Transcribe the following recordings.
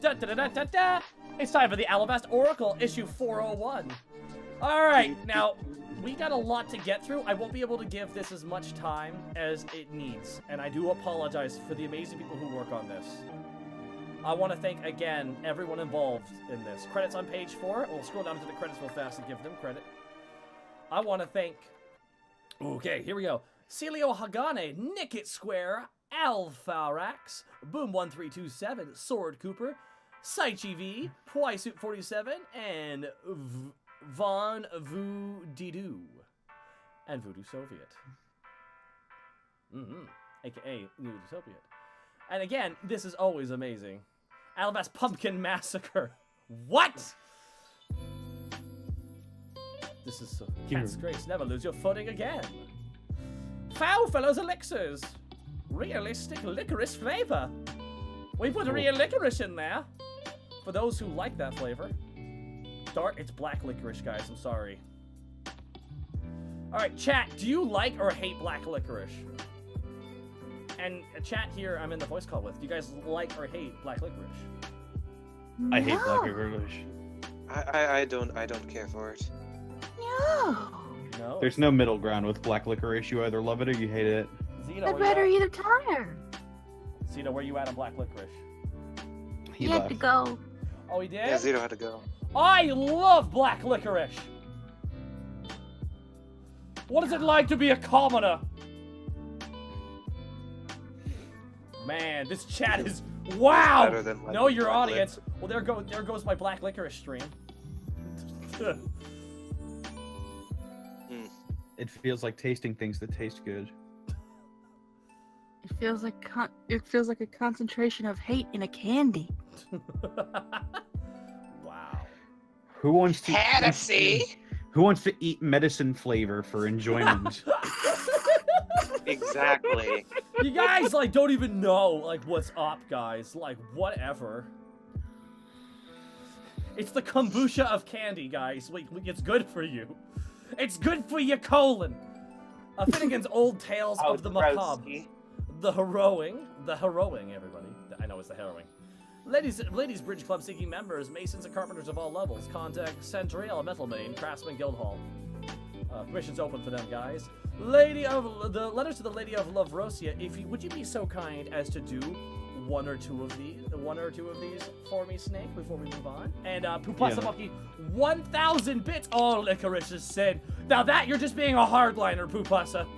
Da, da, da, da, da, da. It's time for the Alivast Oracle, issue 401. Alright, now, we got a lot to get through. I won't be able to give this as much time as it needs, and I do apologize for the amazing people who work on this. I want to thank, again, everyone involved in this. Credits on page 4. We'll scroll down to the credits real fast and give them credit. I want to thank... Okay, here we go. Celio Hagane, Nickit Square, Alpharax, Boom1327, Sword Cooper, Saichi V, Pwisuit 47, and Von Voodoo. And Voodoo Soviet. AKA Voodoo Soviet. And again, this is always amazing. Alivast Pumpkin Massacre. What? This is so... Cat's Grace, never lose your footing again. Foul Fellows Elixirs. Realistic licorice flavor. We put real licorice in there. For those who like that flavor. Dark, it's black licorice, guys. I'm sorry. Alright, chat, do you like or hate black licorice? And chat here, I'm in the voice call with. Do you guys like or hate black licorice? No. I hate black licorice. I don't care for it. No. No? There's no middle ground with black licorice. You either love it or you hate it. Zeno, I where better you eat a tire. at? Zeno, where you at on black licorice? He You had left. to go. Oh, he did? Yeah, Zito had to go. I love black licorice! What is it like to be a commoner? Man, this chat is... Wow! Better than Know your black audience. Well, there goes my black licorice stream. It feels like tasting things that taste good. It feels like a concentration of hate in a candy. Wow. Who wants to Fantasy. Who wants to eat medicine flavor for enjoyment? Exactly. You guys, like, don't even know, like, what's up, guys. Like, whatever. It's the kombucha of candy, guys. It's good for you. It's good for your colon. Finnegan's Old Tales of the Macabre. The harrowing, everybody. I know it's the harrowing. Ladies Bridge Club seeking members, masons and carpenters of all levels. Contact Centrael Metalmain, Craftsman Guildhall. Permissions open for them, guys. The letters to the Lady of Love Rosia. Would you be so kind as to do one or two of these for me, Snake, before we move on? And Pupasa Monkey, 1,000 bits. Oh, licorice is sin. Now that you're just being a hardliner, Pupasa.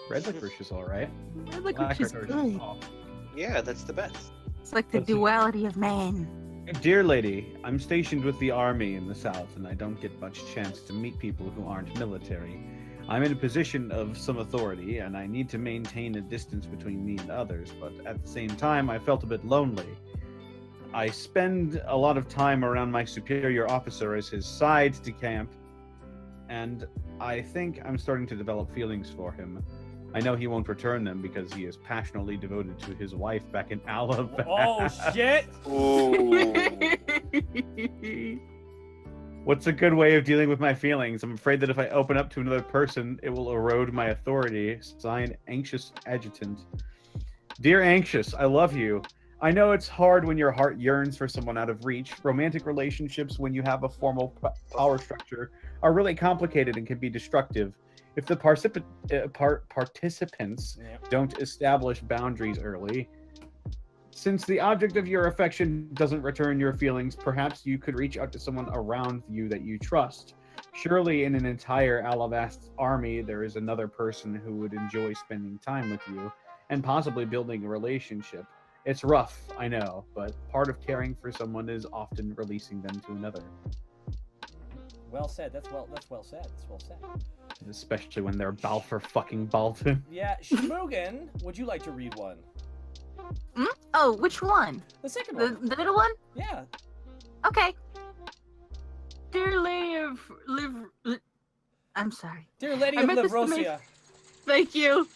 Red licorice is alright. Red licorice is good. Yeah, that's the best. It's like the duality of man. Dear lady, I'm stationed with the army in the south, and I don't get much chance to meet people who aren't military. I'm in a position of some authority, and I need to maintain a distance between me and others, but at the same time, I felt a bit lonely. I spend a lot of time around my superior officer as his side de camp, and I think I'm starting to develop feelings for him. I know he won't return them because he is passionately devoted to his wife back in Alivast. Oh, shit! Ooh. What's a good way of dealing with my feelings? I'm afraid that if I open up to another person, it will erode my authority. Signed, Anxious Adjutant. Dear Anxious, I love you. I know it's hard when your heart yearns for someone out of reach. Romantic relationships, when you have a formal power structure, are really complicated and can be destructive. If the participants don't establish boundaries early, since the object of your affection doesn't return your feelings, perhaps you could reach out to someone around you that you trust. Surely in an entire Alivast army, there is another person who would enjoy spending time with you and possibly building a relationship. It's rough, I know, but part of caring for someone is often releasing them to another. Well said. That's well said. Especially when they're Balfour fucking Balton. Yeah, Shmugen, would you like to read one? Oh, which one? The second one. The middle one? Yeah. Okay. Dear Lady of I'm sorry. Dear Lady of Livrosia. Thank you.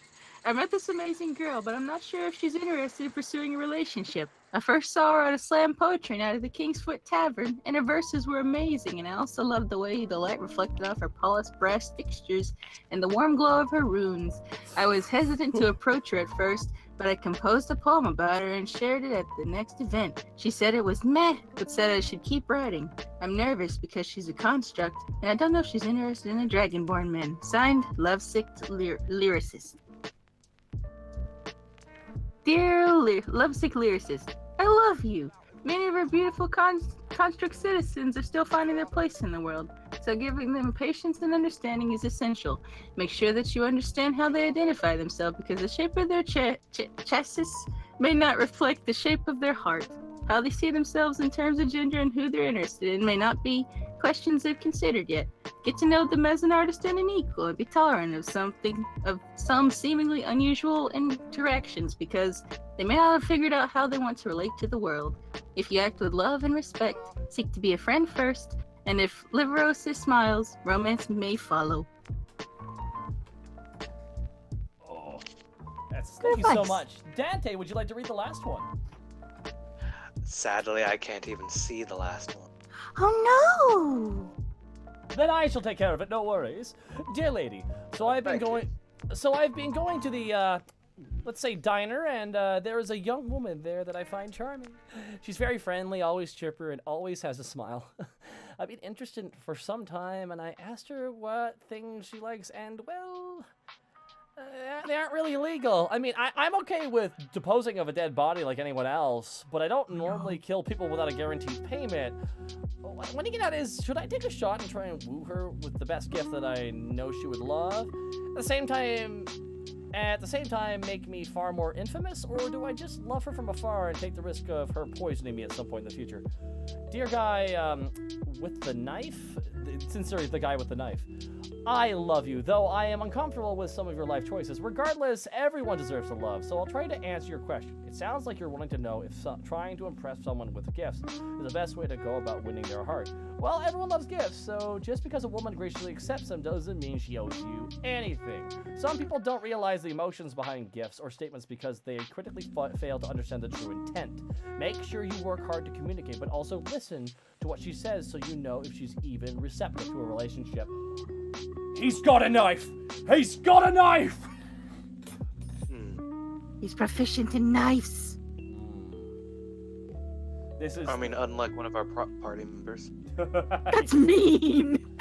I met this amazing girl, but I'm not sure if she's interested in pursuing a relationship. I first saw her at a slam poetry night at the Kingsfoot Tavern, and her verses were amazing, and I also loved the way the light reflected off her polished brass fixtures and the warm glow of her runes. I was hesitant to approach her at first, but I composed a poem about her and shared it at the next event. She said it was meh, but said I should keep writing. I'm nervous because she's a construct, and I don't know if she's interested in a dragonborn man. Signed, Lovesick Lyricist. Dear Lovesick Lyricist, I love you. Many of our beautiful construct citizens are still finding their place in the world, so giving them patience and understanding is essential. Make sure that you understand how they identify themselves, because the shape of their chassis may not reflect the shape of their heart. How they see themselves in terms of gender and who they're interested in may not be questions they've considered yet. Get to know them as an artist and an equal, and be tolerant of some seemingly unusual interactions, because they may not have figured out how they want to relate to the world. If you act with love and respect, seek to be a friend first, and if Liverosis smiles, romance may follow. Oh, thank you so much. Dante, would you like to read the last one? Sadly, I can't even see the last one. Oh no! Then I shall take care of it, no worries. Dear lady, so I've been going to the, let's say, diner, and there is a young woman there that I find charming. She's very friendly, always chipper, and always has a smile. I've been interested for some time, and I asked her what things she likes, and, well, they aren't really legal. I mean, I'm okay with disposing of a dead body like anyone else, but I don't normally kill people without a guaranteed payment. What I'm getting at is, should I take a shot and try and woo her with the best gift that I know she would love? At the same time, make me far more infamous, or do I just love her from afar and take the risk of her poisoning me at some point in the future? Dear guy, with the knife? Sincerely, the guy with the knife. I love you, though I am uncomfortable with some of your life choices. Regardless, everyone deserves to love, so I'll try to answer your question. It sounds like you're wanting to know if trying to impress someone with gifts is the best way to go about winning their heart. Well, everyone loves gifts, so just because a woman graciously accepts them doesn't mean she owes you anything. Some people don't realize the emotions behind gifts or statements because they critically fail to understand the true intent. Make sure you work hard to communicate, but also listen to what she says so you know if she's even receptive to a relationship. He's got a knife! He's got a knife! He's proficient in knives. This is... I mean, unlike one of our party members. That's mean!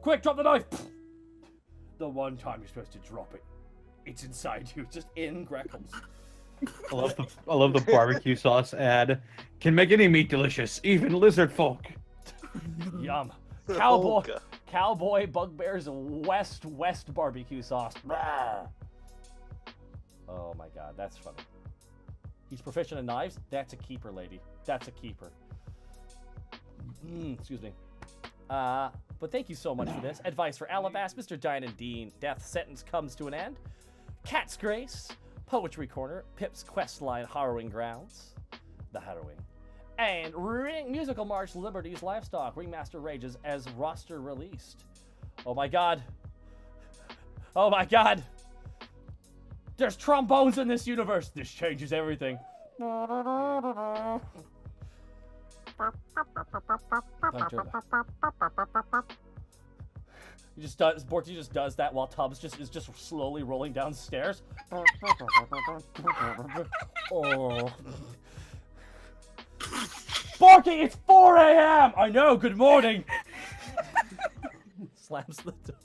Quick, drop the knife! The one time you're supposed to drop it. It's inside you, just in Greckles. I love the barbecue sauce ad. Can make any meat delicious, even lizard folk. Yum. Oh, God. Cowboy Bugbear's West barbecue sauce. Blah. Oh my god, that's funny. He's proficient in knives? That's a keeper, lady. That's a keeper. Excuse me. But thank you so much for this. Advice for Alivast, Mr. Diane and Dean. Death sentence comes to an end. Cat's Grace. Poetry Corner. Pip's Questline Harrowing Grounds. The Harrowing. And Musical March Liberty's Livestock. Ringmaster Rages as roster released. Oh my god. Oh my god. There's trombones in this universe. This changes everything. Borky just does that while Tubbs is just slowly rolling downstairs. Oh. Borky, it's 4 a.m. I know. Good morning. Slams the door.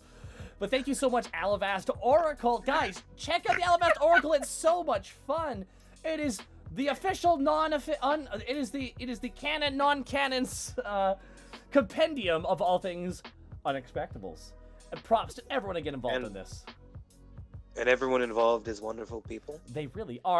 But thank you so much, Alivast Oracle. Guys, check out the Alivast Oracle. It's so much fun. It is the official it is the canon non-canon's compendium of all things Unexpectables. And props to everyone to get involved in this. And everyone involved is wonderful people. They really are.